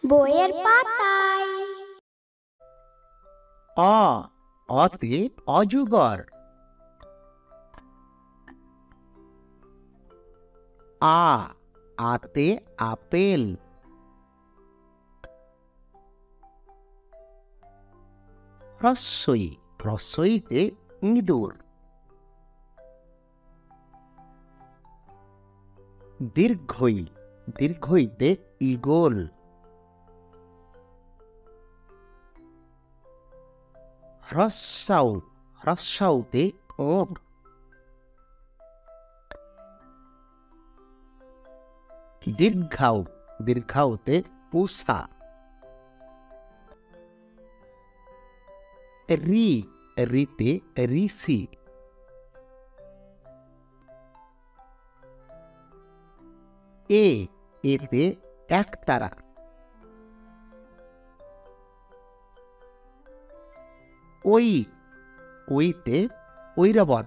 বইয়ের পাতায়। অতে অজগর। আতে আপেল। রস্বইতে ইঁদুর। দীর্ঘইতে ঈগল। হ্রস্বাউতে ওঁট। দীর্ঘাউতে পুষা। রিতে ঋষি। এতে একতারা। ওইতে ঐরাবত।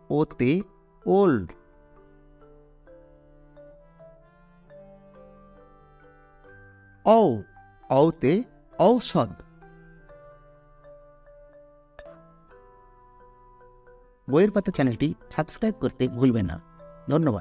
ওতে ওল্ড। ঔতে ঔষধ। বইয়ের পাতা চ্যানেলটি সাবস্ক্রাইব করতে ভুলবেন না। ধন্যবাদ।